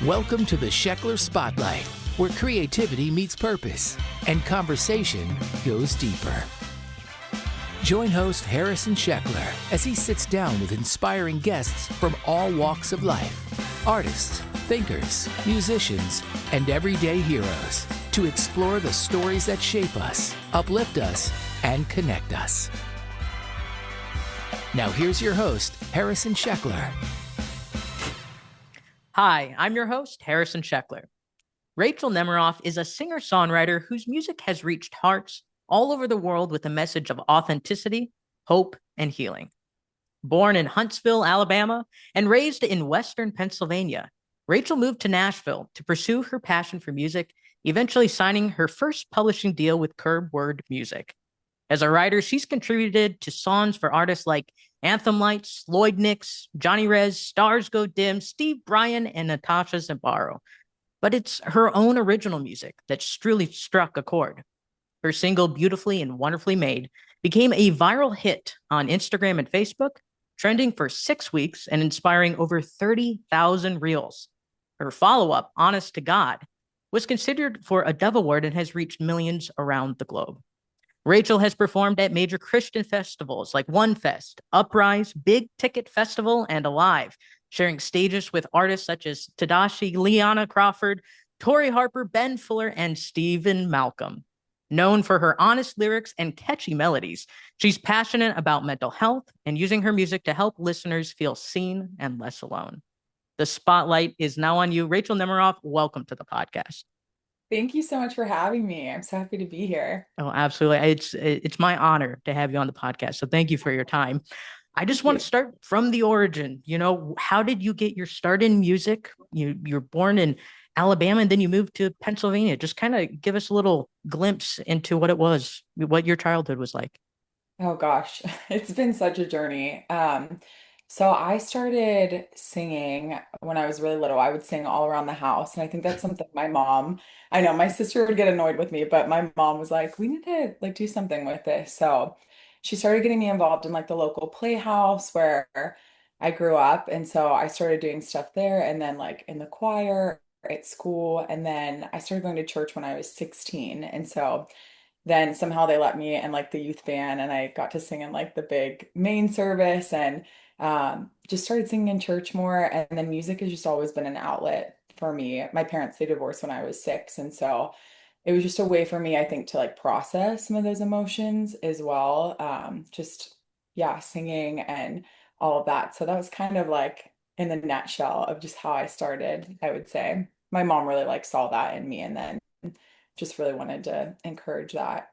Welcome to the Sheckler Spotlight, where creativity meets purpose and conversation goes deeper. Join host Harrison Sheckler as he sits down with inspiring guests from all walks of life, artists, thinkers, musicians, and everyday heroes, to explore the stories that shape us, uplift us, and connect us. Now here's your host, Harrison Sheckler. Hi, I'm your host, Harrison Sheckler. Rachael Nemiroff is a singer-songwriter whose music has reached hearts all over the world with a message of authenticity, hope, and healing. Born in Huntsville, Alabama, and raised in Western Pennsylvania, Rachael moved to Nashville to pursue her passion for music, eventually signing her first publishing deal with Curb Word Music. As a writer, she's contributed to songs for artists like Anthem Lights, Lloyd Nix, Johnny Rez, Stars Go Dim, Steve Bryan, and Natasha Zambaro. But it's her own original music that's truly struck a chord. Her single, Beautifully and Wonderfully Made, became a viral hit on Instagram and Facebook, trending for 6 weeks and inspiring over 30,000 reels. Her follow-up, Honest to God, was considered for a Dove Award and has reached millions around the globe. Rachael has performed at major Christian festivals like One Fest, Uprise, Big Ticket Festival, and Alive, sharing stages with artists such as Tadashi, Liana Crawford, Tori Harper, Ben Fuller, and Stephen Malcolm. Known for her honest lyrics and catchy melodies, she's passionate about mental health and using her music to help listeners feel seen and less alone. The spotlight is now on you. Rachael Nemiroff, welcome to the podcast. Thank you so much for having me. I'm so happy to be here. Oh, absolutely. It's my honor to have you on the podcast. So thank you for your time. I just want to start from the origin. How did you get your start in music? You're born in Alabama and then you moved to Pennsylvania. Just kind of give us a little glimpse into what your childhood was like. Oh gosh, it's been such a journey. So I started singing when I was really little. I would sing all around the house, and I think that's something I know my sister would get annoyed with me, but my mom was like, "We need to like do something with this." So she started getting me involved in like the local playhouse where I grew up, and so I started doing stuff there, and then like in the choir at school, and then I started going to church when I was 16, and so then somehow they let me in like the youth band and I got to sing in like the big main service and just started singing in church more. And then music has just always been an outlet for me. My parents, they divorced when I was 6. And so it was just a way for me, I think, to like process some of those emotions as well. Yeah, singing and all of that. So that was kind of like in the nutshell of just how I started, I would say. My mom really like saw that in me and then just really wanted to encourage that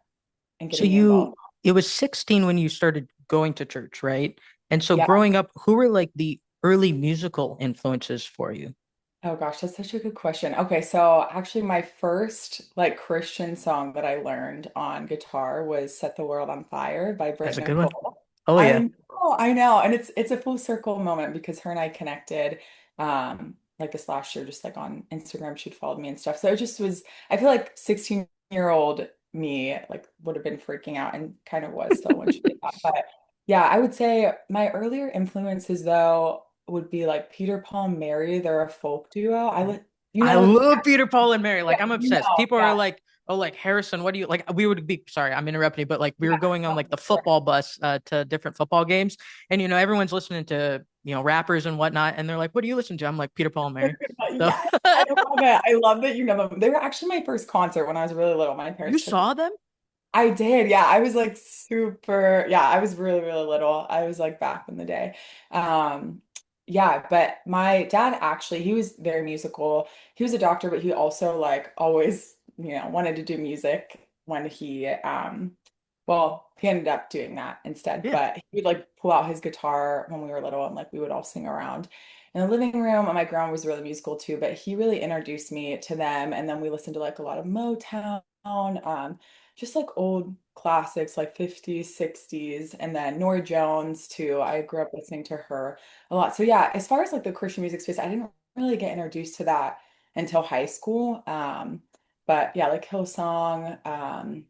and So getting me involved. it was 16 when you started going to church, right? And so Yeah. growing up, who were like the early musical influences for you? Oh gosh, that's such a good question. Okay, so actually my first like Christian song that I learned on guitar was Set the World on Fire by That's Britt a good one. Nicole. Oh yeah. I know, and it's a full circle moment because her and I connected like this last year just like on Instagram she'd followed me and stuff. So it just was I feel like 16-year-old me like would have been freaking out and kind of was still when she did that. But yeah, I would say my earlier influences though would be like Peter, Paul, and Mary. They're a folk duo. You I know them? love Peter, Paul, and Mary. Yeah, Like I'm you obsessed. know, People are yeah. like, "Oh, like Harrison, what do you like?" We would be sorry, I'm interrupting you, but like we Yeah, were going on no, like the for sure. football bus to different football games, and everyone's listening to rappers and whatnot, and they're like, "What do you listen to?" I'm like Peter, Paul, and Mary. So Yes, I love it. I love that you know them. They were actually my first concert when I was really little. My you parents took me. saw them? I did, yeah. I was like super, yeah, I was really, really little. I was like back in the day. Um, yeah, but my dad actually, he was very musical. He was a doctor, but he also like always, wanted to do music when he ended up doing that instead. Yeah. But he would like pull out his guitar when we were little and like we would all sing around in the living room. And my grandma was really musical too, but he really introduced me to them. And then we listened to like a lot of Motown. Just like old classics like 50s, 60s, and then Norah Jones too. I grew up listening to her a lot. So yeah, as far as like the Christian music space, I didn't really get introduced to that until high school. But yeah, like Hillsong,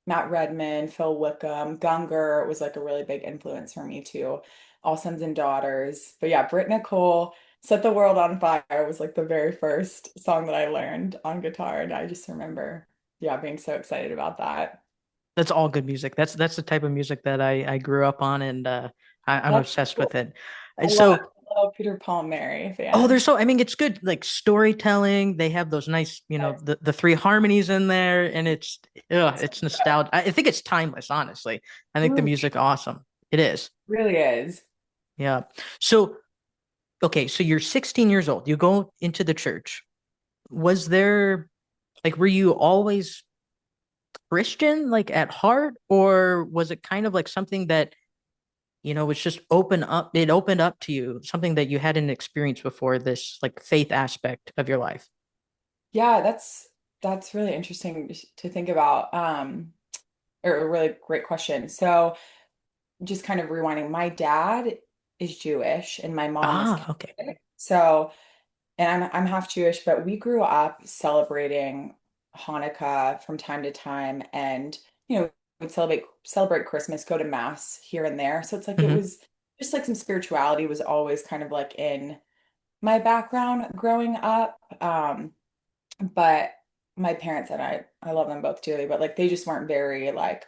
Matt Redman, Phil Wickham, Gunger was like a really big influence for me too. All Sons and Daughters. But yeah, Britt Nicole, Set the World on Fire was like the very first song that I learned on guitar. And I just remember, yeah, being so excited about that. That's all good music. That's the type of music that I grew up on, and I'm That's obsessed with cool. it. I And love, so, love Peter Paul and Mary oh, fan. there's so I mean, it's good like storytelling. They have those nice, the three harmonies in there, and it's nostalgia. I think it's timeless, honestly. I think the Ooh, music awesome. It is. really is. Yeah. So, okay, so you're 16 years old. You go into the church. Was there like were you always Christian like at heart, or was it kind of like something that was just it opened up to you, something that you hadn't experienced before, this like faith aspect of your life? Yeah, that's really interesting to think about. Or a really great question. So just kind of rewinding, my dad is Jewish and my mom is Ah, okay. Catholic. So, and I'm half Jewish, but we grew up celebrating Hanukkah from time to time, and we'd celebrate Christmas, go to mass here and there. So it's like it Hmm. was just like some spirituality was always kind of like in my background growing up. But my parents and I love them both dearly, but like they just weren't very like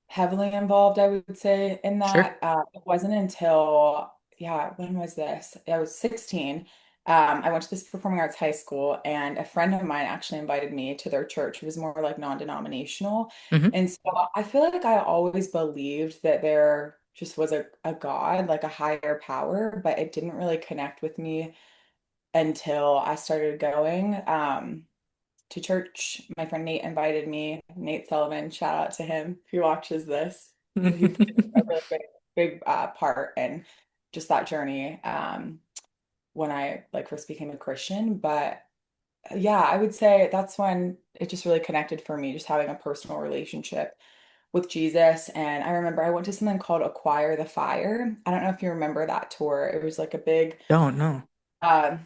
heavily involved, I would say, in Sure. that. It wasn't until, yeah, when was this? I was 16. I went to this performing arts high school, and a friend of mine actually invited me to their church. It was more like non-denominational. Hmm. And so I feel like I always believed that there just was a God, like a higher power, but it didn't really connect with me until I started going. To church. My friend Nate invited me. Nate Sullivan, shout out to him if he watches this. He played a really big part in just that journey when I like first became a Christian. But yeah, I would say that's when it just really connected for me, just having a personal relationship with Jesus. And I remember I went to something called Acquire the Fire. I don't know if you remember that tour. It was like a Don't know. uh,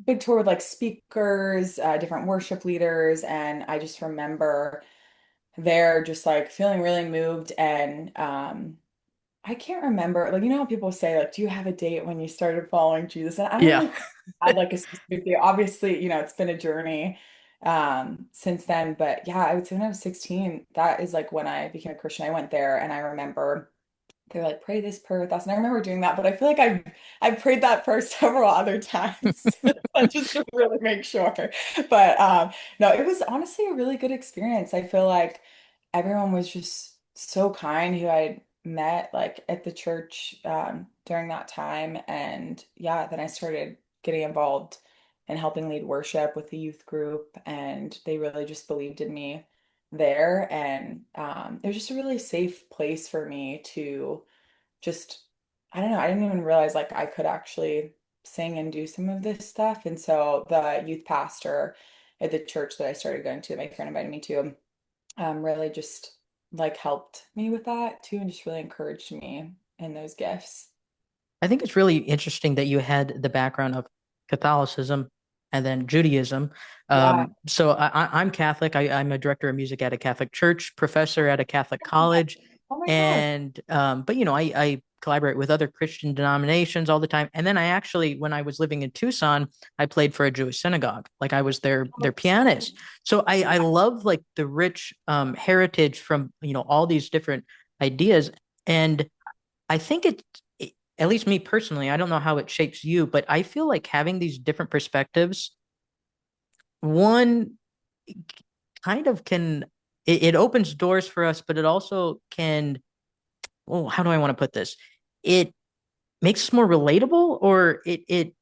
big tour with like speakers, different worship leaders, and I just remember there just like feeling really moved and I can't remember like how people say like do you have a date when you started following Jesus? And I don't Yeah. really have like a specific date. Obviously, it's been a journey since then, but yeah, I would say when I was 16, that is like when I became a Christian. I went there and I remember they're like, pray this prayer with us. And I remember doing that, but I feel like I've prayed that prayer several other times. Just to really make sure. But no, it was honestly a really good experience. I feel like everyone was just so kind who I'd met like at the church during that time. And yeah, then I started getting involved in helping lead worship with the youth group, and they really just believed in me there. And it was just a really safe place for me to just, I don't know, I didn't even realize like I could actually sing and do some of this stuff. And so the youth pastor at the church that I started going to, that my friend invited me to, really just like helped me with that too, and just really encouraged me in those gifts. I think it's really interesting that you had the background of Catholicism and then Judaism. Yeah. So I'm Catholic. I'm a director of music at a Catholic church, professor at a Catholic college, Oh my God. and but I collaborate with other Christian denominations all the time. And then I actually, when I was living in Tucson, I played for a Jewish synagogue. Like I was their Oh, so pianist. So I love like the rich heritage from all these different ideas. And I think at least me personally, I don't know how it shapes you, but I feel like having these different perspectives, one kind of it opens doors for us, but it also can, oh, how do I want to put this? It makes us more relatable, or it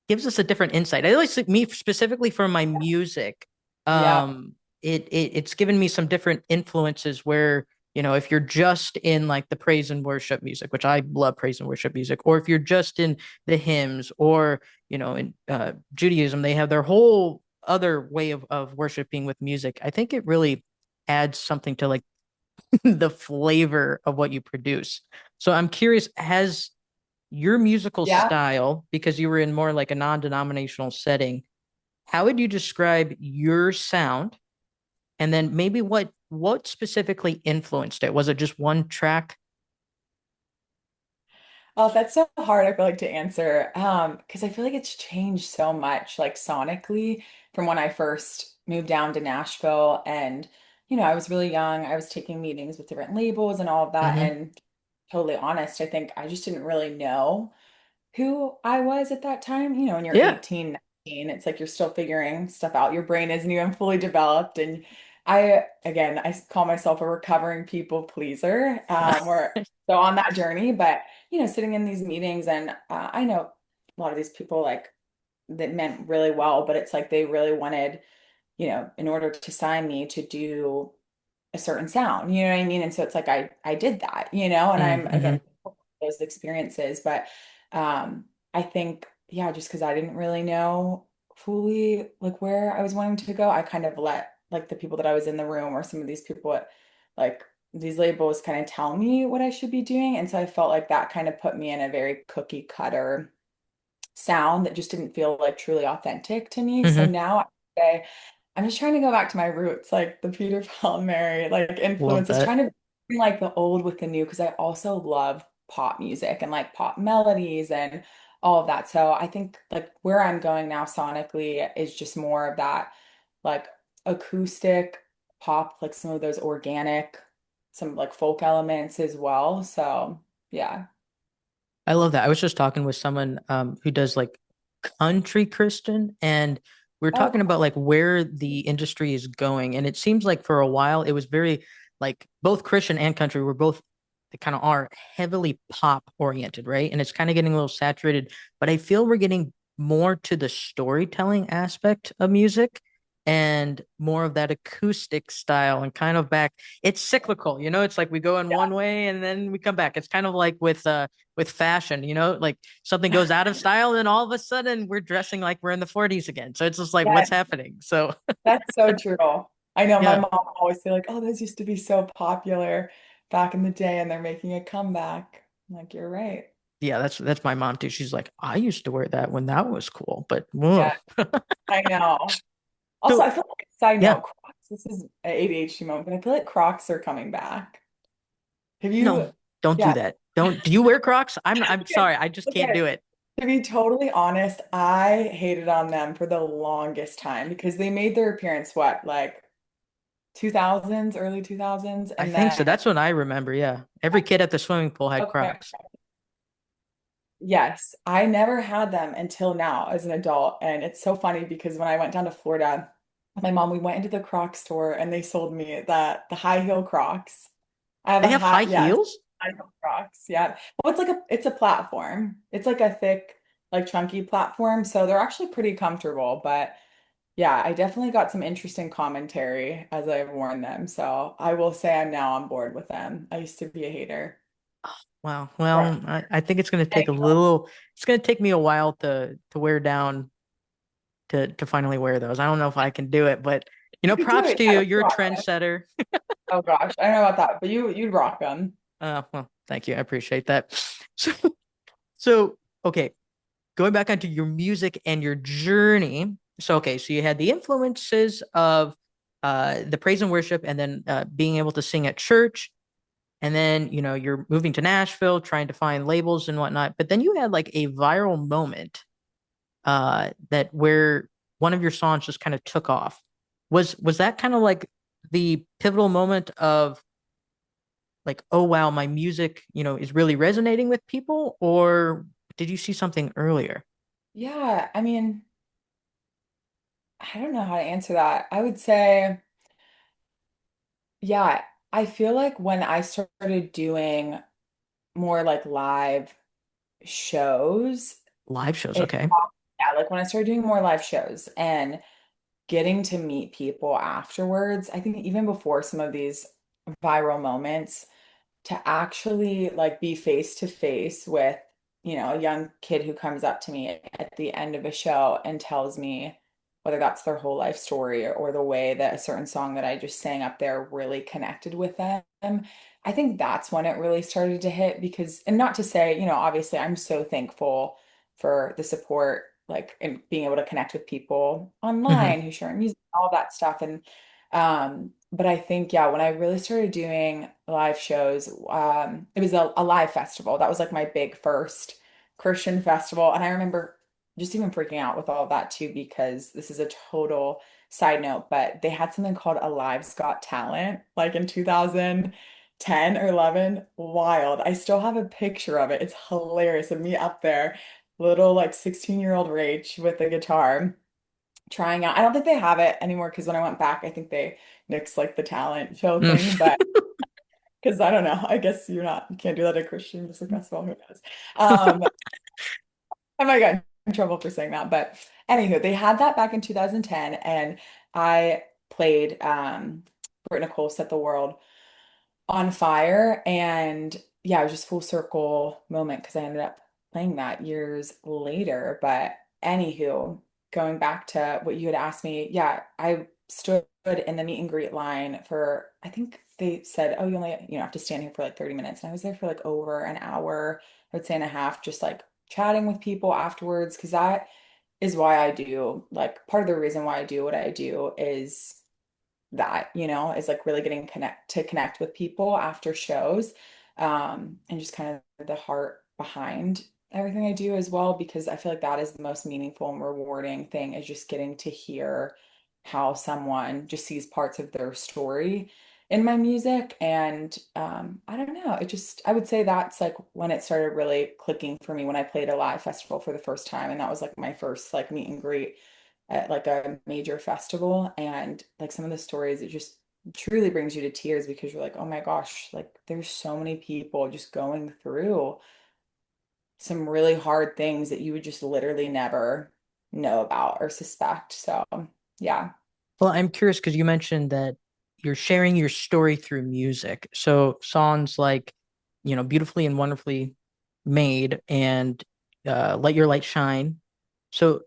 gives us a different insight. At least me specifically for my music, yeah. it's given me some different influences where if you're just in like the praise and worship music, which I love praise and worship music, or if you're just in the hymns, or in Judaism, they have their whole other way of worshiping with music. I think it really adds something to like the flavor of what you produce. So I'm curious, has your musical Yeah. style, because you were in more like a non-denominational setting, how would you describe your sound? And then maybe what specifically influenced it? Was it just one track? Oh, that's so hard, I feel like, to answer. Because I feel like it's changed so much, like sonically, from when I first moved down to Nashville. And, I was really young. I was taking meetings with different labels and all of that. Hmm. And totally honest, I think I just didn't really know who I was at that time. When you're Yeah. 18, 19, it's like you're still figuring stuff out. Your brain isn't even fully developed. And I call myself a recovering people pleaser. We're so on that journey, but sitting in these meetings and I know a lot of these people like that meant really well, but it's like they really wanted, in order to sign me to do a certain sound, you know what I mean? And so it's like I did that, and I'm Mm-hmm. again those experiences, but I think yeah, just because I didn't really know fully like where I was wanting to go, I kind of let like the people that I was in the room or some of these people at like these labels kind of tell me what I should be doing. And so I felt like that kind of put me in a very cookie cutter sound that just didn't feel like truly authentic to me. So Hmm. now I say I'm just trying to go back to my roots, like the Peter, Paul, and Mary, like Love influences, that. trying to bring like the old with the new, because I also love pop music and like pop melodies and all of that. So I think like where I'm going now sonically is just more of that like acoustic pop, like some of those organic, some like folk elements as well. So yeah. I love that. I was just talking with someone who does like country Christian, and we are Oh, talking about like where the industry is going. And it seems like for a while it was very like both Christian and country were both they kind of are heavily pop oriented, right? And it's kind of getting a little saturated, but I feel we're getting more to the storytelling aspect of music and more of that acoustic style and kind of back. It's cyclical, it's like we go in one way and then we come back. It's kind of like with fashion, like something goes out of style and all of a sudden we're dressing like we're in the 40s again. So it's just like yeah. what's happening? So That's so true. I know my yeah. mom always say like, "Oh, those used to be so popular back in the day, and they're making a comeback." I'm like, "You're right." Yeah, that's my mom too. She's like, I used to wear that when that was cool, but whoa. Yeah, I know. Also, I So feel like side yeah, note, Crocs. This is an ADHD moment, but I feel like Crocs are coming back. Have you? no, don't do Yeah. that. Don't do you wear Crocs? I'm Okay. sorry, I just can't Okay. do it. To be totally honest, I hated on them for the longest time because they made their appearance what, like 2000s, early 2000s, I and think so. then That's what I remember. Yeah. Every kid at the swimming pool had okay. Crocs. Yes, I never had them until now as an adult. And it's so funny because when I went down to Florida with my mom, we went into the Crocs store and they sold me the high heel Crocs. I have They a have high high, yes, heels? high heel Crocs. Yeah. Well, it's a platform. It's like a thick, like chunky platform. So they're actually pretty comfortable. But yeah, I definitely got some interesting commentary as I've worn them. So I will say I'm now on board with them. I used to be a hater. Wow. Right. Well, I think it's gonna take me a while to wear down to finally wear those. I don't know if I can do it, but You could do props it. to Yeah, you. you You're a rock it. trendsetter. Oh gosh, I don't know about that, but you'd rock them. Well, thank you. I appreciate that. So, so okay, going back onto your music and your journey. So, okay, so you had the influences of the praise and worship, and then being able to sing at church, and then you're moving to Nashville, trying to find labels and whatnot. But then you had like a viral moment that where one of your songs just kind of took off. Was that kind of like the pivotal moment of like, oh wow, my music, is really resonating with people, or did you see something earlier? Yeah, I mean, I don't know how to answer that. I would say, yeah, I feel like when I started doing more like live shows, Live shows, it, okay. yeah, like when I started doing more live shows and getting to meet people afterwards, I think even before some of these viral moments, to actually like be face to face with, a young kid who comes up to me at the end of a show and tells me whether that's their whole life story or the way that a certain song that I just sang up there really connected with them. I think that's when it really started to hit because, and not to say, obviously I'm so thankful for the support, like, and being able to connect with people Hmm. online who share music, all that stuff. And But I think, yeah, when I really started doing live shows, it was a live festival. That was like my big first Christian festival. And I remember just even freaking out with all of that too, because this is a total side note, but they had something called a Live's Got Talent, like in 2010 or 11. Wild. I still have a picture of it. It's hilarious of me up there, little like 16-year-old Rach with a guitar trying out. I don't think they have it anymore because when I went back, I think they nixed like the talent show thing. Mm. But because I don't know, I guess you can't do that at Christian music festival. Who knows? Um, I might get in trouble for saying that. But anywho, they had that back in 2010, and I played Britt Nicole Set the World on fire. And yeah, it was just full circle moment because I ended up playing that years later. But anywho, going back to what you had asked me, yeah, I stood in the meet and greet line for, I think they said, oh, you only, have to stand here for like 30 minutes. And I was there for like over an hour, I would say and a half, just like chatting with people afterwards. Cause that is why I do, like, part of the reason why I do what I do is that, is like really getting connect with people after shows, and just kind of the heart behind everything I do as well, because I feel like that is the most meaningful and rewarding thing is just getting to hear how someone just sees parts of their story in my music. And I don't know, I would say that's like when it started really clicking for me when I played a live festival for the first time. And that was like my first like meet and greet at like a major festival, and like some of the stories, it just truly brings you to tears because you're like, oh my gosh, like there's so many people just going through some really hard things that you would just literally never know about or suspect. So yeah. Well, I'm curious because you mentioned that you're sharing your story through music. So songs like, Beautifully and Wonderfully Made and Let Your Light Shine. So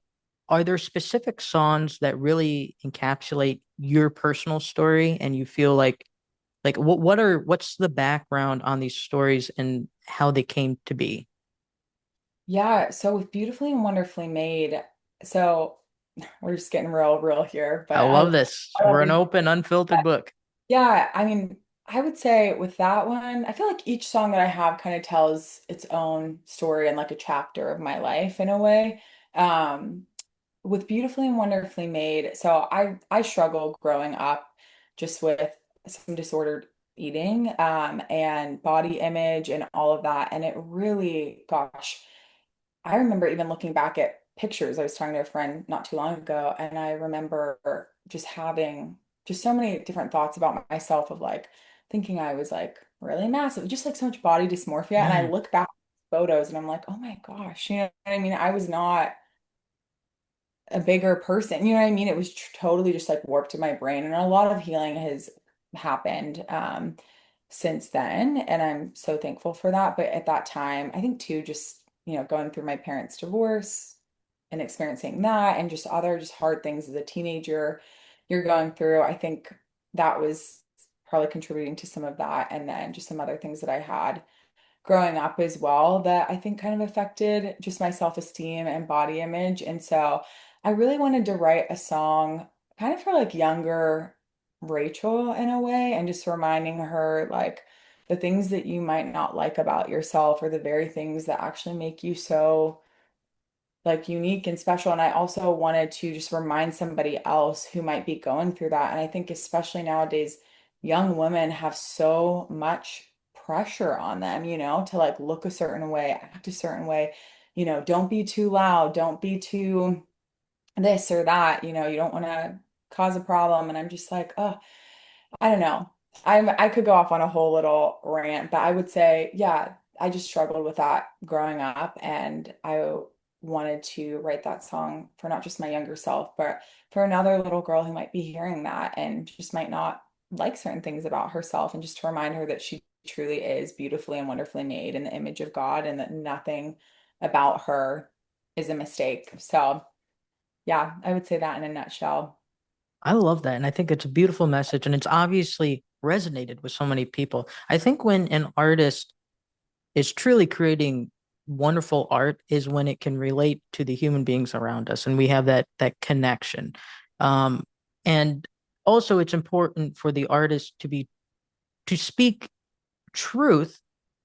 are there specific songs that really encapsulate your personal story and you feel like what's the background on these stories and how they came to be? Yeah, so with Beautifully and Wonderfully Made, so we're just getting real here, I but love this. I love We're an these. open, unfiltered book. Yeah, I mean, I would say with that one, I feel like each song that I have kind of tells its own story and like a chapter of my life in a way. Um, with Beautifully and Wonderfully Made, so I struggled growing up just with some disordered eating, and body image and all of that. And it really, gosh, I remember even looking back at pictures. I was talking to a friend not too long ago, and I remember just having just so many different thoughts about myself of like thinking I was like really massive, just like so much body dysmorphia. And I Mm. look back at photos and I'm like, oh my gosh, you know what I mean? I was not a bigger person. You know what I mean? It was totally just like warped to my brain. And a lot of healing has happened since then. And I'm so thankful for that. But at that time, I think too, just, going through my parents' divorce and experiencing that and just other just hard things as a teenager you're going through, I think that was probably contributing to some of that. And then just some other things that I had growing up as well that I think kind of affected just my self-esteem and body image. And so I really wanted to write a song kind of for like younger Rachel in a way, and just reminding her like the things that you might not like about yourself are the very things that actually make you so like unique and special. And I also wanted to just remind somebody else who might be going through that. And I think especially nowadays, young women have so much pressure on them, to like look a certain way, act a certain way, don't be too loud, don't be too this or that, you don't want to cause a problem. And I'm just like, oh, I don't know. I could go off on a whole little rant, but I would say, yeah, I just struggled with that growing up, and I wanted to write that song for not just my younger self, but for another little girl who might be hearing that and just might not like certain things about herself, and just to remind her that she truly is beautifully and wonderfully made in the image of God, and that nothing about her is a mistake. So, yeah, I would say that in a nutshell. I love that. And I think it's a beautiful message. And it's obviously resonated with so many people. I think when an artist is truly creating wonderful art is when it can relate to the human beings around us and we have that connection. And also it's important for the artist to speak truth,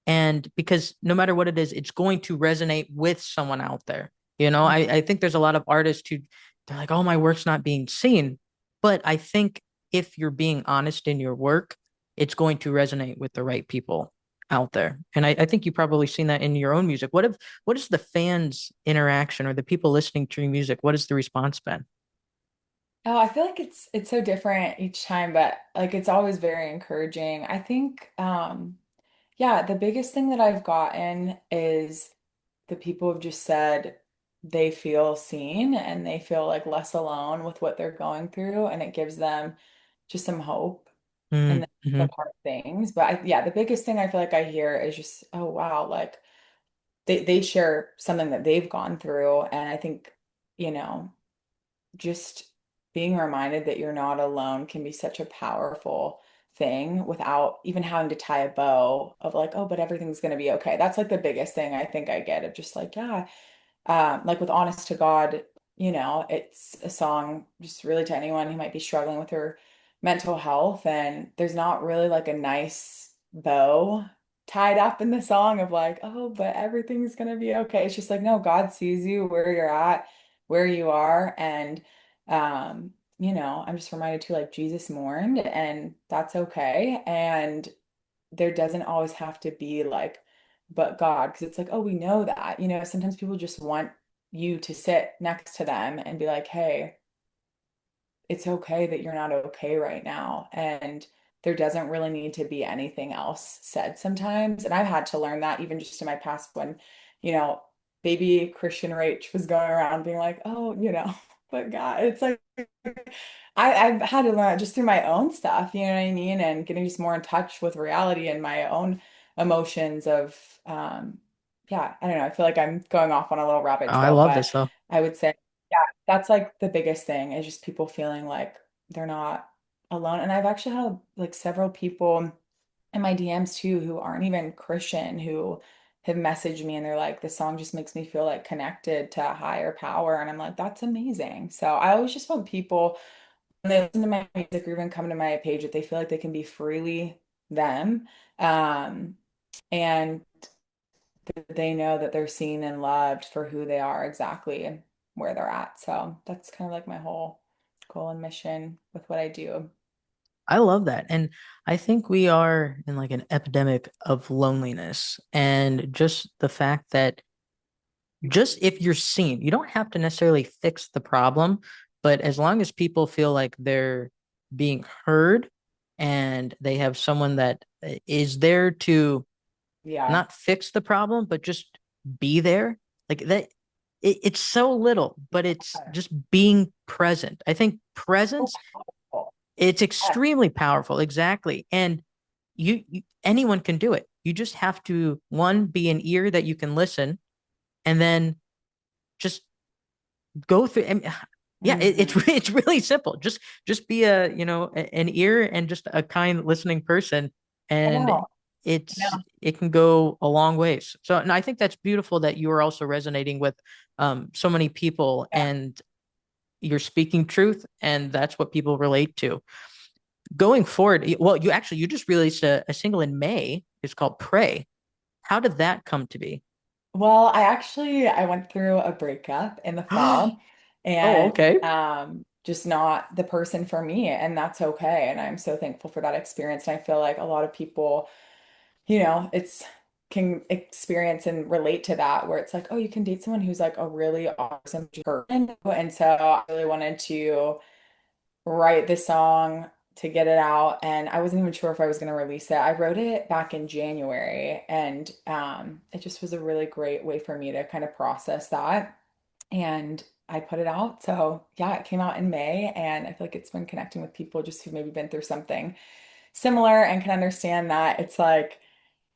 and because no matter what it is, it's going to resonate with someone out there. I think there's a lot of artists who they're like, oh, my work's not being seen. But I think if you're being honest in your work, it's going to resonate with the right people out there. And I think you've probably seen that in your own music. What is the fans interaction or the people listening to your music? What has the response been? Oh, I feel like it's so different each time, but like it's always very encouraging. I think yeah, the biggest thing that I've gotten is the people have just said they feel seen and they feel like less alone with what they're going through, and it gives them just some hope in the Mm-hmm. hard things. But yeah, the biggest thing I feel like I hear is just, oh wow, like they share something that they've gone through, and I think, you know, just being reminded that you're not alone can be such a powerful thing without even having to tie a bow of like, oh, but everything's going to be okay. That's like the biggest thing I think I get of just like, yeah, like with Honest to God, it's a song just really to anyone who might be struggling with their mental health. And there's not really like a nice bow tied up in the song of like, oh, but everything's gonna be okay. It's just like, no, God sees you where you're at, where you are. And I'm just reminded too, like Jesus mourned, and that's okay. And there doesn't always have to be like, but God, because it's like, oh, we know that. Sometimes people just want you to sit next to them and be like, hey, it's okay that you're not okay right now. And there doesn't really need to be anything else said sometimes. And I've had to learn that even just in my past when, you know, baby Christian Rach was going around being like, oh, but God, it's like I've had to learn it just through my own stuff, you know what I mean? And getting just more in touch with reality and my own emotions of yeah, I don't know. I feel like I'm going off on a little rabbit Oh, I trail, love but this though. I would say, yeah, that's like the biggest thing is just people feeling like they're not alone. And I've actually had like several people in my DMs too who aren't even Christian who have messaged me and they're like, the song just makes me feel like connected to a higher power. And I'm like, that's amazing. So I always just want people when they listen to my music or even come to my page that they feel like they can be freely them. Um, and they know that they're seen and loved for who they are exactly and where they're at. So that's kind of like my whole goal and mission with what I do. I love that. And I think we are in like an epidemic of loneliness, and just the fact that just if you're seen, you don't have to necessarily fix the problem, but as long as people feel like they're being heard and they have someone that is there to Yeah. not fix the problem, but just be there, like that, it's so little, but it's just being present. I think So presence, powerful. it's Yes. extremely powerful. Exactly. And anyone can do it. You just have to, one, be an ear that you can listen, and then just go through. And yeah, it's Hmm. it's really simple. Just be an ear and just a kind listening person, I and know. I know. it can go a long ways. So, and I think that's beautiful that you are also resonating with so many people, Yeah. and you're speaking truth, and that's what people relate to. Going forward, well, you just released a single in May. It's called Pray. How did that come to be? Well, I went through a breakup in the fall Oh, and okay. just not the person for me, and that's okay. And I'm so thankful for that experience. And I feel like a lot of people, it's can experience and relate to that where it's like, oh, you can date someone who's like a really awesome person. And so I really wanted to write this song to get it out, and I wasn't even sure if I was going to release it. I wrote it back in January, and it just was a really great way for me to kind of process that. And I put it out. So yeah, it came out in May, and I feel like it's been connecting with people just who maybe been through something similar and can understand that it's like,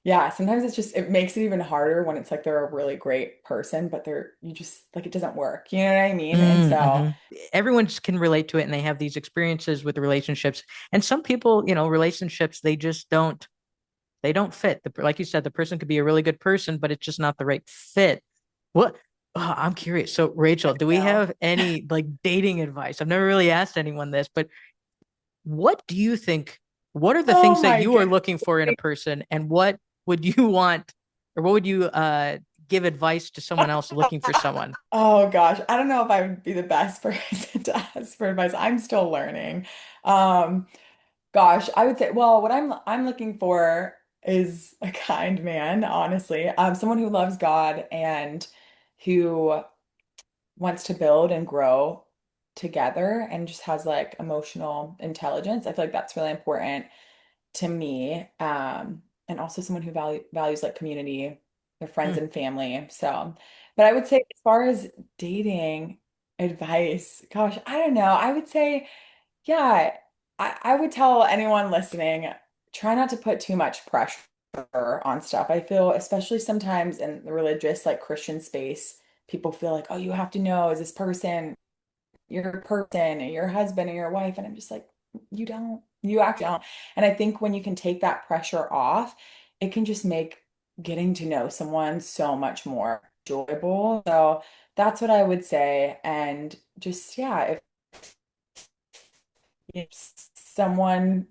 yeah, sometimes it makes it even harder when it's like they're a really great person, but you just like it doesn't work. You know what I mean? And so, Mm-hmm. Everyone just can relate to it, and they have these experiences with relationships. And some people, relationships, they don't fit. Like you said, the person could be a really good person, but it's just not the right fit. What? Oh, I'm curious. So, Rachel, do we no. have any like dating advice? I've never really asked anyone this, but what do you think? What are the Oh things that my you are goodness. looking for in a person, and what would you want, or what would you give advice to someone else looking for someone? Oh gosh, I don't know if I would be the best person to ask for advice. I'm still learning. Um, Gosh, I would say, well, what I'm looking for is a kind man, honestly. Someone who loves God and who wants to build and grow together and just has like emotional intelligence. I feel like that's really important to me. And also someone who values like community, their friends Hmm. and family. So, but I would say as far as dating advice, gosh, I don't know. I would say yeah, I would tell anyone listening, try not to put too much pressure on stuff. I feel, especially sometimes in the religious, like Christian space, people feel like, oh, you have to know, is this person your person or your husband or your wife? And I'm just like, you don't, you actually don't. And I think when you can take that pressure off, it can just make getting to know someone so much more enjoyable. So that's what I would say. And just, yeah, if someone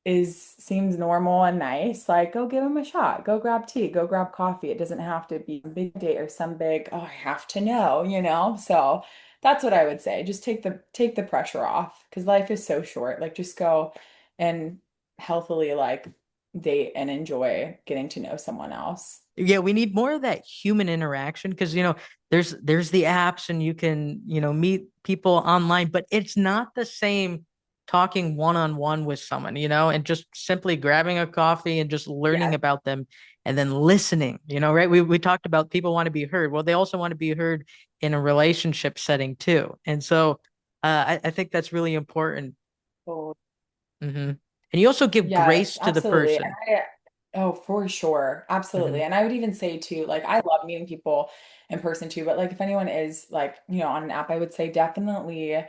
is seems normal and nice, like go give them a shot. Go grab tea, go grab coffee. It doesn't have to be a big date or some big, oh, I have to know, you know? So that's what I would say. Just take the pressure off because life is so short. Like just go and healthily like date and enjoy getting to know someone else. Yeah, we need more of that human interaction because there's the apps and you can meet people online, but it's not the same talking one on one with someone, and just simply grabbing a coffee and just learning Yes. about them and then listening, right? We talked about people want to be heard. Well, they also want to be heard in a relationship setting too, and so I think that's really important. Oh, Hmm. And you also give yes, grace to the absolutely. person. Oh, for sure. Hmm. Absolutely. And I would even say too, like I love meeting people in person too, but like if anyone is like, on an app, I would say definitely,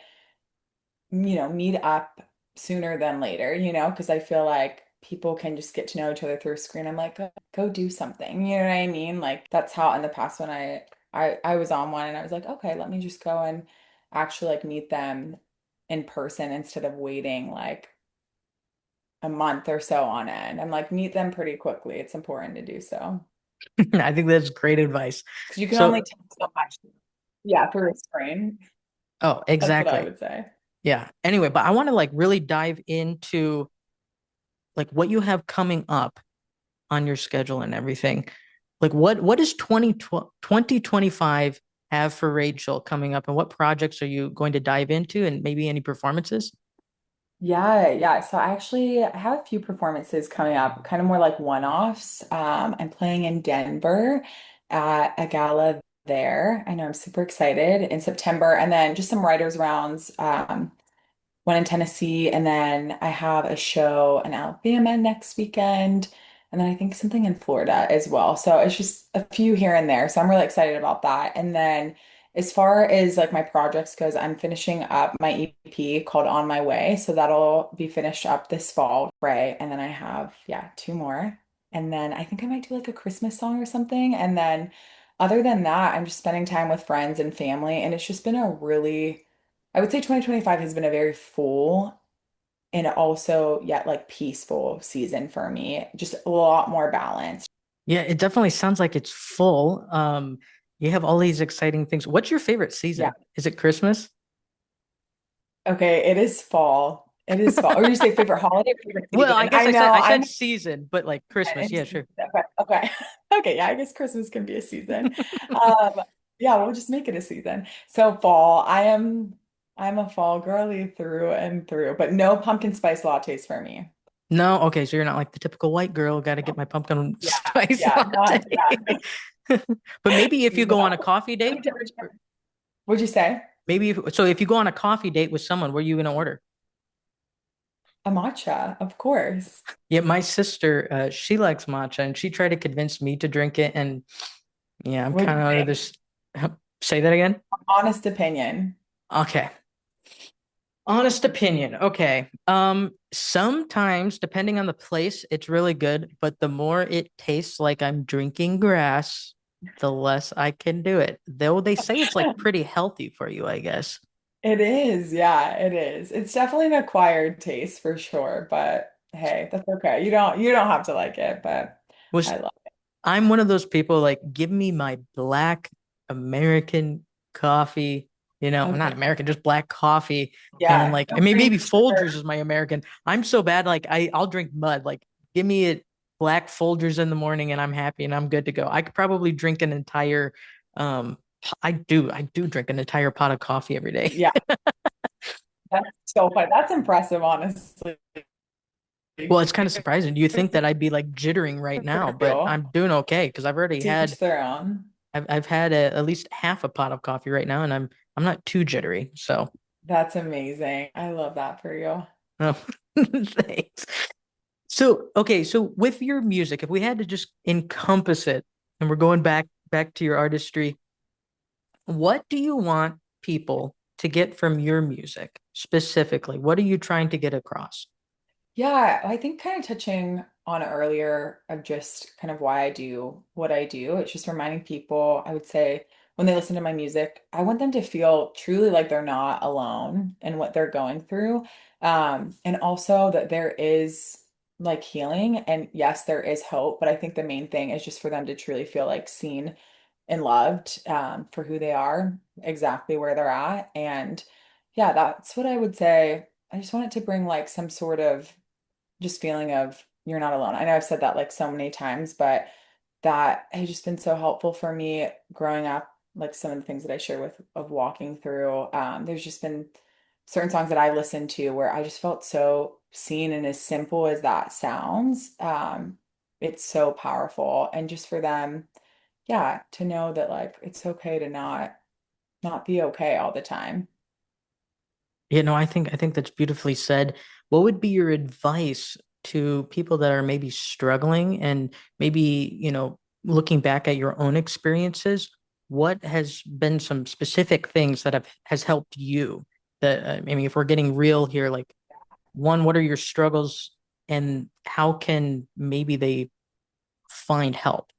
meet up sooner than later, because I feel like people can just get to know each other through a screen. I'm like, go do something. You know what I mean? Like that's how in the past when I was on one and I was like, okay, let me just go and actually like meet them in person instead of waiting like a month or so on end. I'm like, meet them pretty quickly. It's important to do so I think that's great advice. because you can only So, take so much. Yeah, through a screen. oh, That's what I exactly. would say. Yeah. Anyway, but I want to like really dive into like what you have coming up on your schedule and everything. Like what does 2025 have for Rachel coming up and what projects are you going to dive into and maybe any performances? Yeah, yeah. So I have a few performances coming up, kind of more like one-offs. I'm playing in Denver at a gala there. I know I'm super excited in September, and then just some writers' rounds. One in Tennessee, and then I have a show in Alabama next weekend, and then I think something in Florida as well. So it's just a few here and there. So I'm really excited about that. And then as far as like my projects goes, I'm finishing up my EP called On My Way. So that'll be finished up this fall, right? And then I have, yeah, two more. And then I think I might do like a Christmas song or something. And then other than that, I'm just spending time with friends and family. And it's just been a really I would say 2025 has been a very full and also yet like peaceful season for me. Just a lot more balanced. Yeah, it definitely sounds like it's full. You have all these exciting things. What's your favorite Yeah. season? Is it Christmas? Okay, it is fall. It is fall. Or you say favorite holiday or favorite Well, I season? guess I I said know. I I'm said season, but like Christmas. Yeah, sure. okay. Okay. Okay, yeah, I guess Christmas can be a season. Um, yeah, we'll just make it a season. So fall, I'm a fall girly through and through, but no pumpkin spice lattes for me. No, okay, so you're not like the typical white girl, got to get my pumpkin Yeah, spice yeah, latte. not yeah. But maybe if you go on a No. coffee date, What'd you say? maybe if you go on a coffee date with someone, what are you gonna order? A matcha, of course. Yeah, my sister, she likes matcha, and she tried to convince me to drink it, and yeah, I'm What'd kind you of under think? this. Say that again. Honest opinion. Okay. Honest opinion. Okay. Sometimes, depending on the place, it's really good, but the more it tastes like I'm drinking grass, the less I can do it. Though they say it's like pretty healthy for you, I guess. It is. Yeah, it is. It's definitely an acquired taste for sure, but hey, that's okay. You don't have to like it, but Was I love I'm one of those people like give me my black American coffee, it. not Okay. American, just black coffee. And Yeah, like, no I mean, cream maybe sugar. Folgers is my American. I'm so bad, like I'll drink mud. Like, give me it black Folgers in the morning and I'm happy and I'm good to go. I could probably drink an entire I do drink an entire pot of coffee every day. Yeah, that's so fun. That's impressive, honestly. Well, Good it's kind of surprising. You think that I'd be like jittering right now, for but you. I'm doing okay because I've already To had each their own. I've had at least half a pot of coffee right now, and I'm not too jittery. So, That's amazing. I love that for you. oh, thanks. So, okay, so with your music, if we had to just encompass it, and we're going back to your artistry, what do you want people to get from your music specifically? What are you trying to get across? Yeah, I think kind of touching on earlier of just kind of why I do what I do. It's just reminding people, I would say, when they listen to my music, I want them to feel truly like they're not alone in what they're going through. And also that there is like healing. And yes, there is hope, but I think the main thing is just for them to truly feel like seen and loved for who they are, exactly where they're at. And yeah, that's what I would say. I just want it to bring like some sort of just feeling of you're not alone. I know I've said that like so many times, but that has just been so helpful for me growing up. Like some of the things that I share with of walking through. There's just been certain songs that I listened to where I just felt so seen, and as simple as that sounds, it's so powerful. And just for them, yeah, to know that like it's okay to not be okay all the time. I think that's beautifully said. What would be your advice to people that are maybe struggling and maybe, looking back at your own experiences, what has been some specific things that have has helped you? That I mean, if we're getting real here, like one, what are your struggles and how can maybe they find help?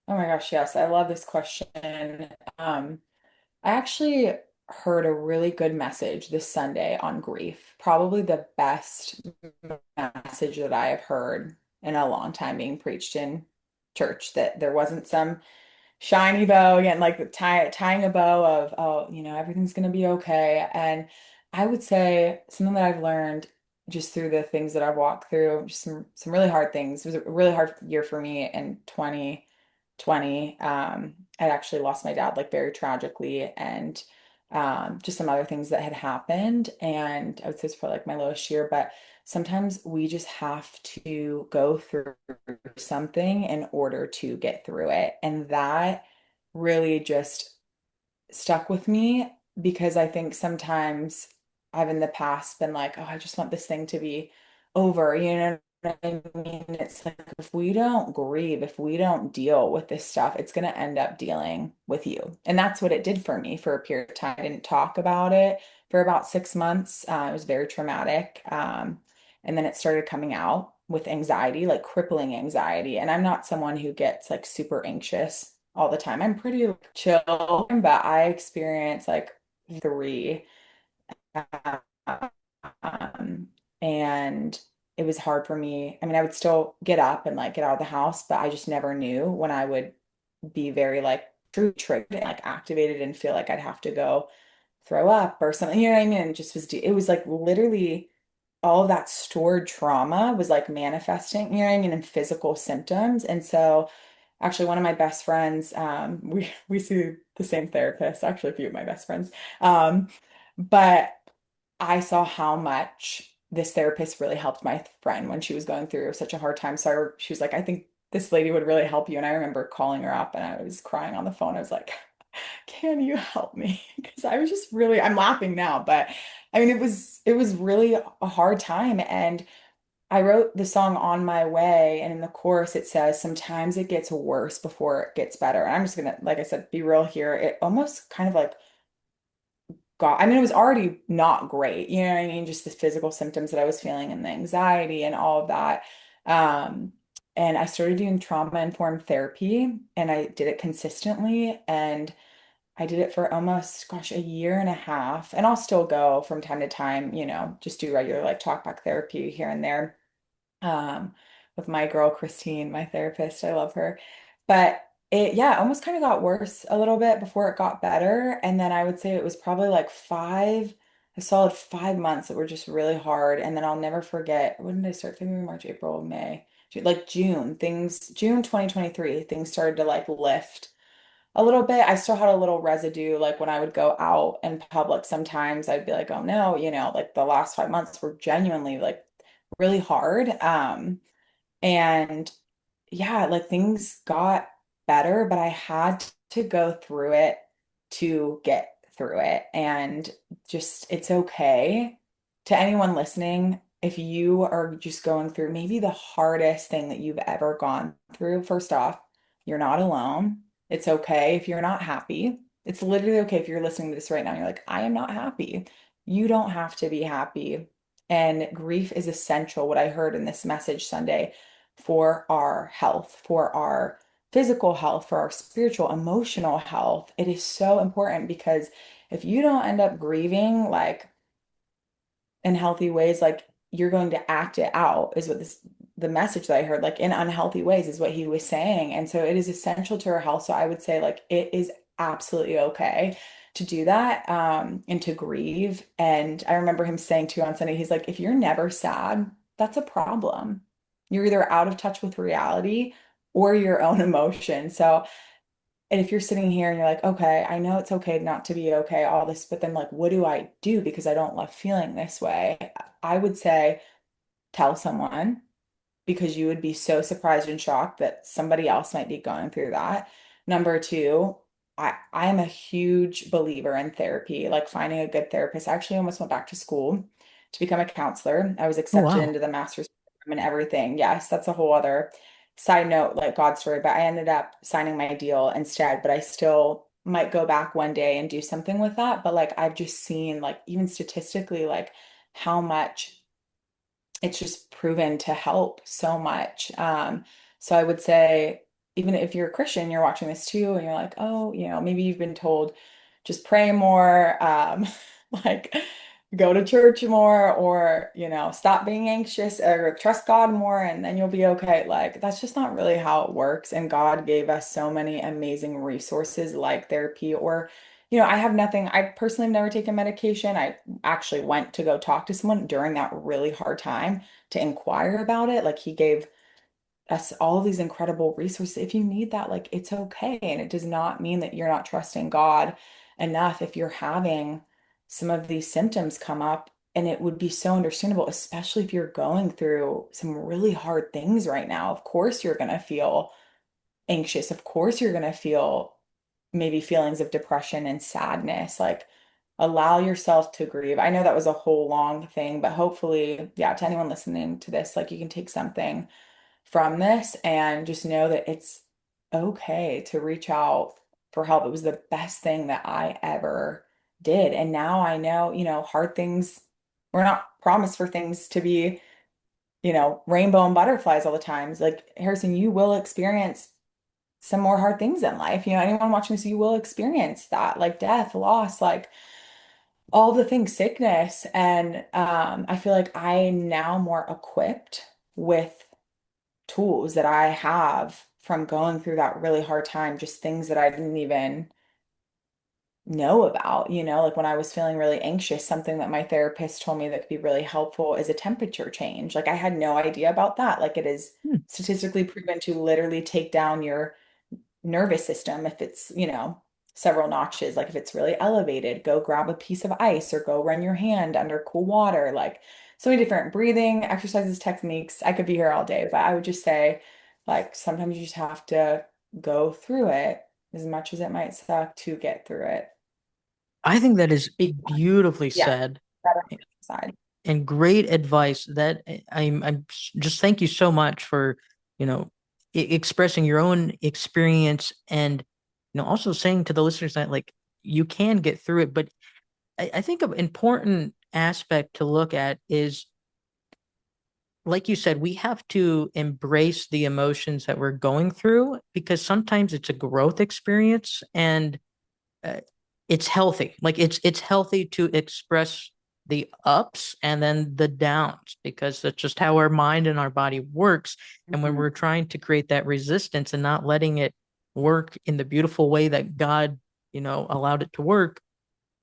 Oh my gosh, yes, I love this question. I actually heard a really good message this Sunday on grief. Probably the best message that I have heard in a long time being preached in church. That there wasn't some shiny bow again, like the tying a bow of, oh, everything's gonna be okay. And I would say something that I've learned just through the things that I've walked through, just some really hard things. It was a really hard year for me in 2020. I actually lost my dad like very tragically, and just some other things that had happened. And I would say it's probably like my lowest year, but sometimes we just have to go through something in order to get through it. And that really just stuck with me because I think sometimes I've in the past been like, oh, I just want this thing to be over. You know what I mean? It's like if we don't grieve, if we don't deal with this stuff, it's going to end up dealing with you. And that's what it did for me for a period of time. I didn't talk about it for about 6 months. It was very traumatic. And then it started coming out with anxiety, like crippling anxiety. And I'm not someone who gets like super anxious all the time. I'm pretty chill, but I experience like three. Um, and it was hard for me. I mean, I would still get up and like get out of the house, but I just never knew when I would be very like triggered and like activated and feel like I'd have to go throw up or something. You know what I mean? And it was like literally all of that stored trauma was like manifesting, you know what I mean, in physical symptoms. And so actually one of my best friends, we see the same therapist, actually a few of my best friends. But I saw how much this therapist really helped my friend when she was going through such a hard time. So she was like, I think this lady would really help you. And I remember calling her up and I was crying on the phone. I was like, can you help me? Because I was just really, I'm laughing now, but I mean, it was really a hard time. And I wrote the song On My Way, and in the chorus it says, sometimes it gets worse before it gets better. And I'm just gonna, like I said, be real here. It almost kind of like got, I mean, it was already not great, you know what I mean? Just the physical symptoms that I was feeling and the anxiety and all of that. Um, and I started doing trauma-informed therapy and I did it consistently. And I did it for almost, gosh, a year and a half. And I'll still go from time to time, just do regular like talk back therapy here and there. Um, with my girl Christine, my therapist. I love her. But yeah, almost kind of got worse a little bit before it got better. And then I would say it was probably like a solid 5 months that were just really hard. And then I'll never forget, when did I start? February, March, April, May, like June 2023, things started to like lift a little bit. I still had a little residue, like when I would go out in public, sometimes I'd be like, oh no, like the last 5 months were genuinely like really hard. And yeah, like things got better, but I had to go through it to get through it. And just, it's okay to anyone listening. If you are just going through maybe the hardest thing that you've ever gone through, first off, you're not alone. It's okay if you're not happy. It's literally okay if you're listening to this right now and you're like, I am not happy. You don't have to be happy. And grief is essential, what I heard in this message Sunday, for our health, for our physical health, for our spiritual, emotional health. It is so important because if you don't end up grieving like in healthy ways, like you're going to act it out, is what the message that I heard, like in unhealthy ways is what he was saying. And so it is essential to our health. So I would say like it is absolutely okay to do that, and to grieve. And I remember him saying too on Sunday, he's like, if you're never sad, that's a problem. You're either out of touch with reality or your own emotion. So, and if you're sitting here and you're like, okay, I know it's okay not to be okay, all this, but then like, what do I do because I don't love feeling this way? I would say tell someone, because you would be so surprised and shocked that somebody else might be going through that. Number two, I am a huge believer in therapy, like finding a good therapist. I actually almost went back to school to become a counselor. I was Oh, accepted wow. into the master's program and everything. Yes, that's a whole other side note, like God story, but I ended up signing my deal instead, but I still might go back one day and do something with that. But like I've just seen like even statistically, like how much it's just proven to help so much. So I would say, even if you're a Christian, you're watching this too, and you're like, oh, maybe you've been told just pray more, like go to church more, or, stop being anxious or trust God more, and then you'll be okay. Like, that's just not really how it works. And God gave us so many amazing resources like therapy, or I have nothing. I personally have never taken medication. I actually went to go talk to someone during that really hard time to inquire about it. Like he gave us all these incredible resources. If you need that, like it's okay. And it does not mean that you're not trusting God enough if you're having some of these symptoms come up. And it would be so understandable, especially if you're going through some really hard things right now. Of course, you're going to feel anxious. Of course, you're going to feel maybe feelings of depression and sadness. Like, allow yourself to grieve. I know that was a whole long thing, but hopefully, yeah, to anyone listening to this, like, you can take something from this and just know that it's okay to reach out for help. It was the best thing that I ever did. And now I know, hard things, we're not promised for things to be, rainbow and butterflies all the times. Like, Harrison, you will experience some more hard things in life. Anyone watching this, you will experience that, like death, loss, like all the things, sickness. And I feel like I'm now more equipped with tools that I have from going through that really hard time, just things that I didn't even know about, like when I was feeling really anxious, something that my therapist told me that could be really helpful is a temperature change. Like I had no idea about that. Like it is Hmm. statistically proven to literally take down your nervous system if it's, several notches. Like if it's really elevated, go grab a piece of ice or go run your hand under cool water. Like so many different breathing exercises, techniques. I could be here all day, but I would just say, like, sometimes you just have to go through it as much as it might suck to get through it. I think that is Be- beautifully Yeah, said better on the side. and great advice. That I'm just thank you so much for, you know, expressing your own experience and, also saying to the listeners that like you can get through it. But I think an important aspect to look at is, like you said, we have to embrace the emotions that we're going through because sometimes it's a growth experience. And uh, it's healthy. Like it's healthy to express the ups and then the downs because that's just how our mind and our body works. And when Mhm. we're trying to create that resistance and not letting it work in the beautiful way that God, allowed it to work,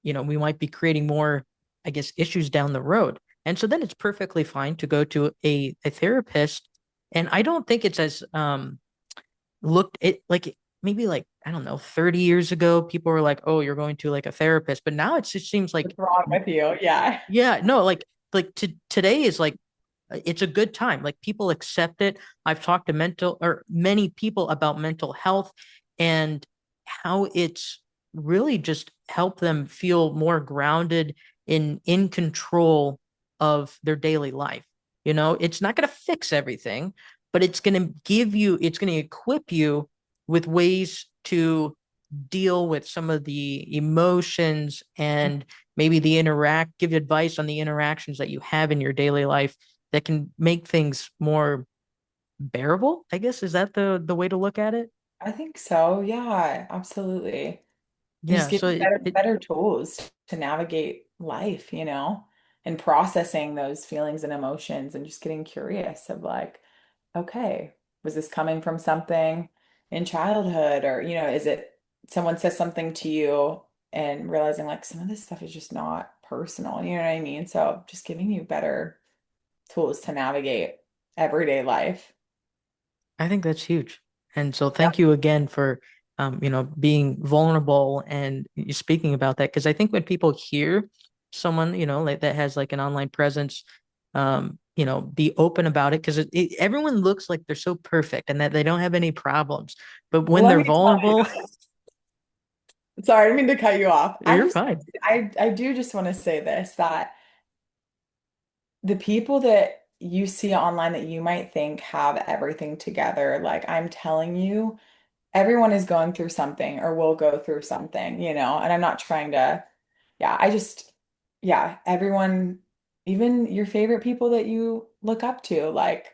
we might be creating more, I guess, issues down the road. And so then it's perfectly fine to go to a therapist. And I don't think it's as looked it like maybe like I don't know 30 years ago people were like, oh, you're going to like a therapist, but now it just seems like What's wrong with you? Yeah. yeah, no, today is like it's a good time. Like people accept it. I've talked to mental or many people about mental health and how it's really just helped them feel more grounded in control of their daily life. It's not going to fix everything, but it's going to equip you with ways to deal with some of the emotions and maybe give advice on the interactions that you have in your daily life that can make things more bearable, I guess. Is that the way to look at it? I think so. Yeah, absolutely. And just Yeah. So getting better tools to navigate life, and processing those feelings and emotions and just getting curious of like, okay, was this coming from something in childhood or, is it someone says something to you and realizing like some of this stuff is just not personal, you know what I mean? So just giving you better tools to navigate everyday life. I think that's huge. And so thank you again for being vulnerable and speaking about that. Because I think when people hear someone, like that has like an online presence, be open about it because everyone looks like they're so perfect and that they don't have any problems. But Well, when let they're me tell you. vulnerable, Sorry, I didn't mean to cut you off. you're fine. I do just want to say this, that the people that you see online that you might think have everything together, like I'm telling you, everyone is going through something or will go through something, and I'm not trying to, yeah, yeah, everyone, even your favorite people that you look up to, like,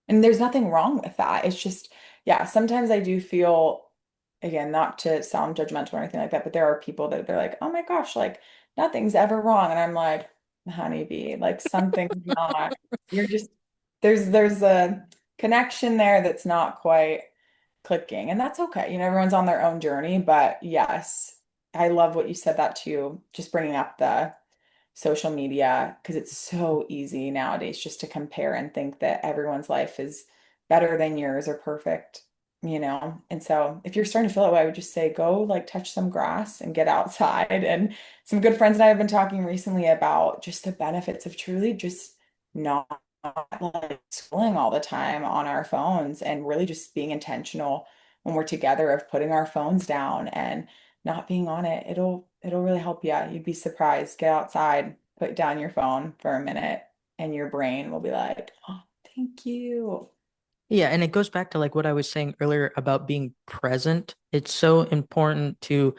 and there's nothing wrong with that. It's just, yeah, sometimes I do feel, again, not to sound judgmental or anything like that, but there are people that they're like, oh my gosh, like nothing's ever wrong. And I'm like, honeybee, like something's not, you're just, there's a connection there that's not quite clicking. And that's okay. Everyone's on their own journey. But yes, I love what you said that too, just bringing up the social media because it's so easy nowadays just to compare and think that everyone's life is better than yours or perfect. And so if you're starting to feel that way, I would just say go like touch some grass and get outside. And some good friends and I have been talking recently about just the benefits of truly just not like scrolling all the time on our phones and really just being intentional when we're together of putting our phones down and not being on it. It'll really help you. You'd be surprised. Get outside, put down your phone for a minute, and your brain will be like, "Oh, thank you." Yeah, and it goes back to like what I was saying earlier about being present. It's so important to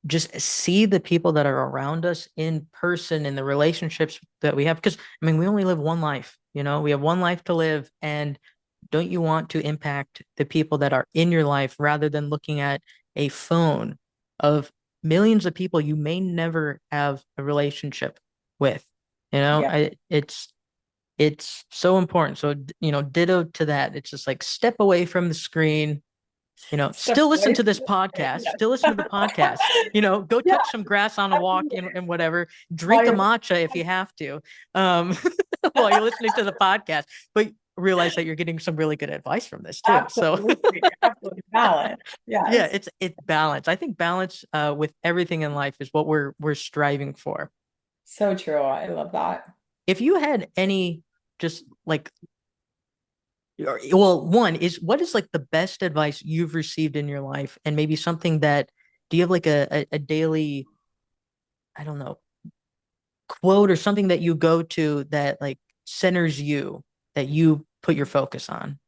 just see the people that are around us in person in the relationships that we have. Because I mean, we only live one life, we have one life to live. And don't you want to impact the people that are in your life rather than looking at a phone of millions of people you may never have a relationship with? Yeah. It's so important. So, ditto to that. It's just like step away from the screen, Step still listen away to from this the screen. podcast, Yes. still listen to the podcast, go Yeah, touch some grass on a walk absolutely. and whatever, While drink a you're matcha if you have to, um, while you're listening to the podcast, but realize that you're getting some really good advice from this too. So absolutely balance. yeah, Yes. it's balance. I think balance with everything in life is what we're striving for. So true. I love that. If you had any just like well, one is what is like the best advice you've received in your life, and maybe something that do you have like a daily, I don't know, quote or something that you go to that like centers you that you put your focus on?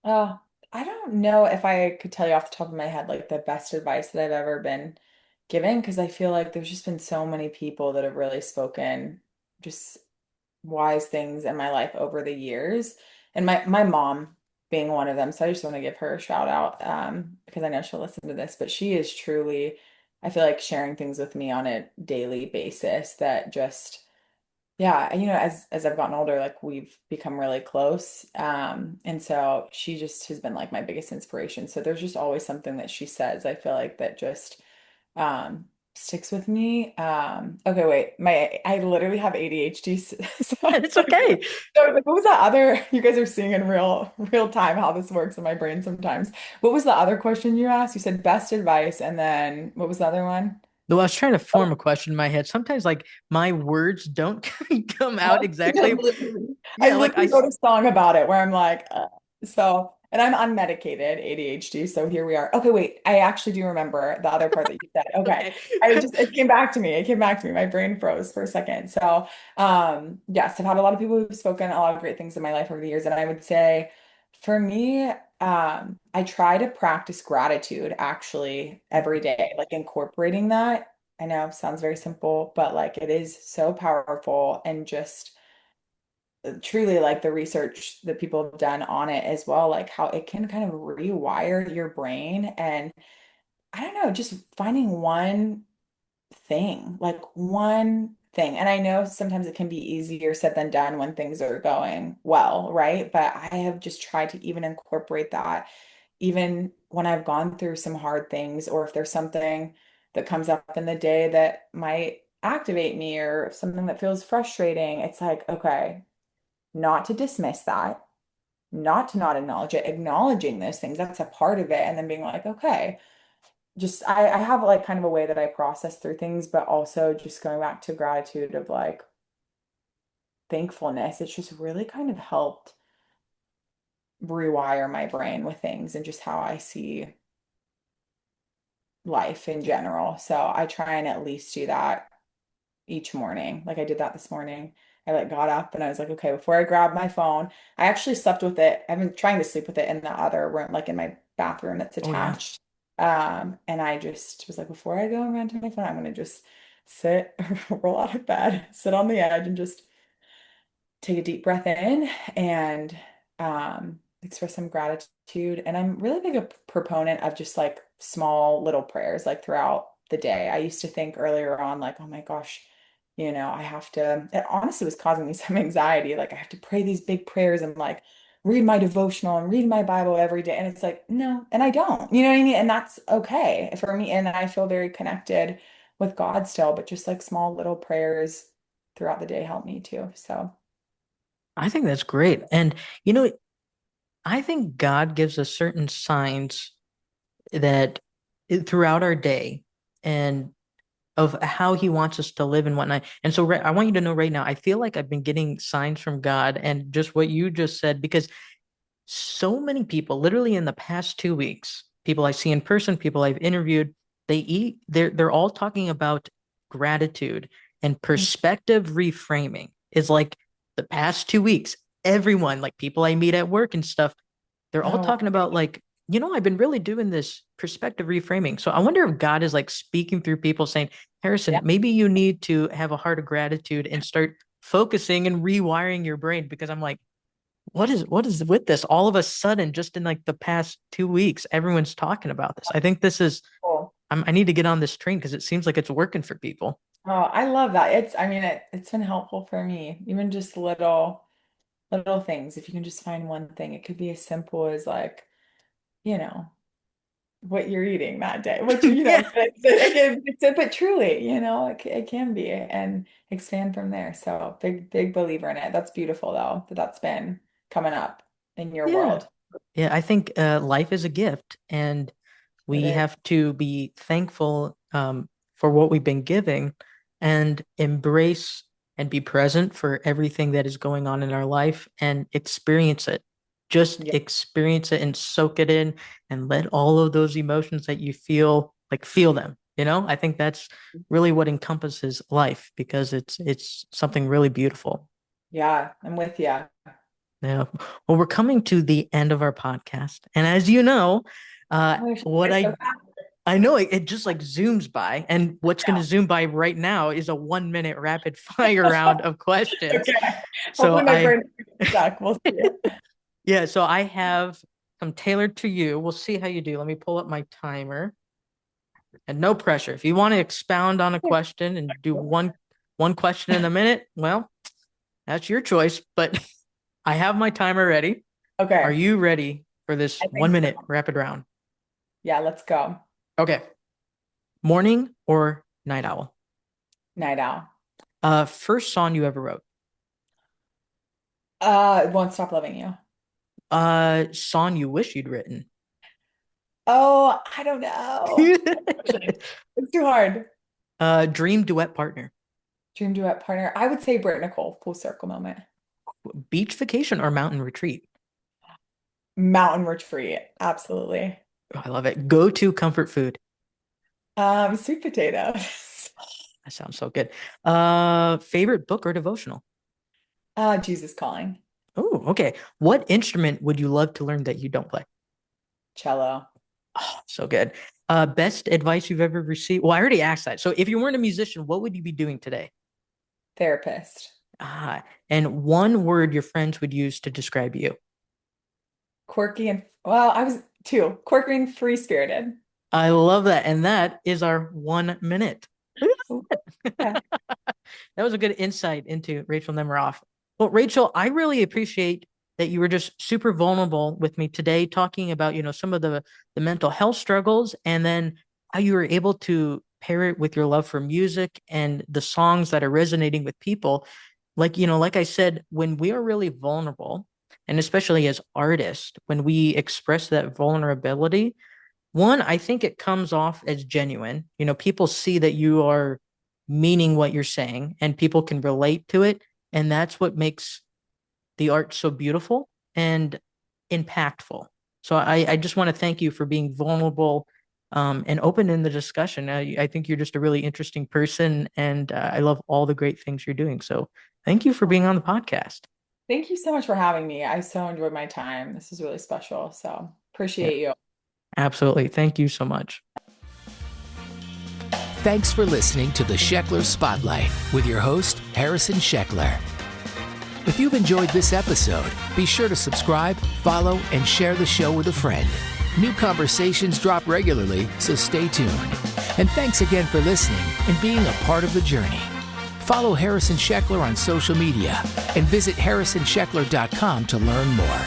Oh, I don't know if I could tell you off the top of my head like the best advice that I've ever been given because I feel like there's just been so many people that have really spoken just wise things in my life over the years. And my mom being one of them. So I just want to give her a shout out because I know she'll listen to this, but she is truly I feel like sharing things with me on a daily basis that just, yeah, as I've gotten older, like we've become really close. And so she just has been like my biggest inspiration. So there's just always something that she says, I feel like that just um sticks with me. Okay, wait, I literally have ADHD. So, It's okay. like, what was that other, you guys are seeing in real time how this works in my brain sometimes. What was the other question you asked? You said best advice, and then what was the other one? Though I was trying to Oh, form a question in my head. Sometimes like my words don't come out oh, exactly. I Yeah, like literally wrote a song about it where I'm like, so, and I'm unmedicated ADHD. So here we are. Okay, wait, I actually do remember the other part that you said. Okay. okay. It came back to me. It came back to me. My brain froze for a second. So, yes, I've had a lot of people who've spoken a lot of great things in my life over the years. And I would say for me, I try to practice gratitude actually every day, like incorporating that. I know it sounds very simple, but like it is so powerful and just truly like the research that people have done on it as well, like how it can kind of rewire your brain. And I don't know, just finding one thing, like one thing. And I know sometimes it can be easier said than done when things are going well, right? But I have just tried to even incorporate that, even when I've gone through some hard things, or if there's something that comes up in the day that might activate me or something that feels frustrating. It's like, okay, not to dismiss that, not to not acknowledge it, acknowledging those things, that's a part of it. And then being like, okay, just I have like kind of a way that I process through things, but also just going back to gratitude of like thankfulness. It's just really kind of helped rewire my brain with things and just how I see life in general. So I try and at least do that each morning. Like I did that this morning. I like got up and I was like, okay, before I grab my phone, I actually slept with it. I've been trying to sleep with it in the other room, like in my bathroom that's Oh yeah. attached. And I just was like, before I go and run to my phone, I'm gonna just sit, roll out of bed, sit on the edge and just take a deep breath in and express some gratitude. And I'm really big a proponent of just like small little prayers like throughout the day. I used to think earlier on, like, oh my gosh, I have to, it honestly was causing me some anxiety. Like I have to pray these big prayers and like read my devotional and read my Bible every day. And it's like, no, and I don't, you know what I mean? And that's okay for me. And I feel very connected with God still, but just like small little prayers throughout the day help me too. So. I think that's great. And you know, I think God gives us certain signs that throughout our day and of how he wants us to live and whatnot. And so I want you to know right now, I feel like I've been getting signs from God and just what you just said, because so many people, literally in the past 2 weeks, people I see in person, people I've interviewed, they're all talking about gratitude and perspective reframing is like the past 2 weeks. Everyone, like people I meet at work and stuff, they're all Oh, talking about like, I've been really doing this perspective reframing. So I wonder if God is like speaking through people saying, Harrison, yeah. maybe you need to have a heart of gratitude and start focusing and rewiring your brain. Because I'm like, what is with this? All of a sudden, just in like the past 2 weeks, everyone's talking about this. I think this is Cool. I need to get on this train because it seems like it's working for people. Oh, I love that. I mean, it's been helpful for me. Even just little things. If you can just find one thing, it could be as simple as like, you know, what you're eating that day, which, Yeah. but truly, it can be and expand from there. So big believer in it. That's beautiful though, that's been coming up in your Yeah. world. Yeah. I think life is a gift and It we is. have to be thankful for what we've been giving and embrace and be present for everything that is going on in our life and experience it. Just Yeah. experience it and soak it in and let all of those emotions that you feel, like feel them. I think that's really what encompasses life because it's something really beautiful. Yeah, I'm with you. Yeah. Well, we're coming to the end of our podcast. And as you know, Oh, what it's so I know it just like zooms by, and what's going to fast. zoom by right now is a 1 minute rapid fire round of questions. Okay. So Hopefully my brain is stuck. We'll see. yeah, so I have some tailored to you. We'll see how you do. Let me pull up my timer. And no pressure. If you want to expound on a question and do one question in a minute, well, that's your choice. But I have my timer ready. Okay. Are you ready for this I 1 think minute so. rapid round? Yeah, let's go. Okay. Morning or night owl? Night owl. First song you ever wrote? Won't Stop Loving You. Song you wish you'd written? Oh, I don't know. It's too hard. Dream duet partner? Dream duet partner. I would say Britt Nicole, full circle moment. Beach vacation or mountain retreat? Mountain retreat. Absolutely. Oh, I love it. Go-to comfort food? Sweet potatoes. That sounds so good. Favorite book or devotional? Jesus Calling. Oh, okay. What instrument would you love to learn that you don't play? Cello. Oh, so good. Best advice you've ever received? Well, I already asked that. So if you weren't a musician, what would you be doing today? Therapist. And one word your friends would use to describe you? Quirky and, well, I was two. Quirky and free-spirited. I love that. And that is our 1 minute. Yeah. That was a good insight into Rachael Nemiroff. Well, Rachael, I really appreciate that you were just super vulnerable with me today, talking about, some of the mental health struggles, and then how you were able to pair it with your love for music and the songs that are resonating with people. Like I said, when we are really vulnerable, and especially as artists, when we express that vulnerability, one, I think it comes off as genuine. People see that you are meaning what you're saying and people can relate to it. And that's what makes the art so beautiful and impactful. So I just want to thank you for being vulnerable and open in the discussion. I think you're just a really interesting person, and I love all the great things you're doing. So thank you for being on the podcast. Thank you so much for having me. I so enjoyed my time. This is really special. So appreciate you. Absolutely. Thank you so much. Thanks for listening to the Sheckler Spotlight with your host, Harrison Sheckler. If you've enjoyed this episode, be sure to subscribe, follow, and share the show with a friend. New conversations drop regularly, so stay tuned. And thanks again for listening and being a part of the journey. Follow Harrison Sheckler on social media and visit harrisonsheckler.com to learn more.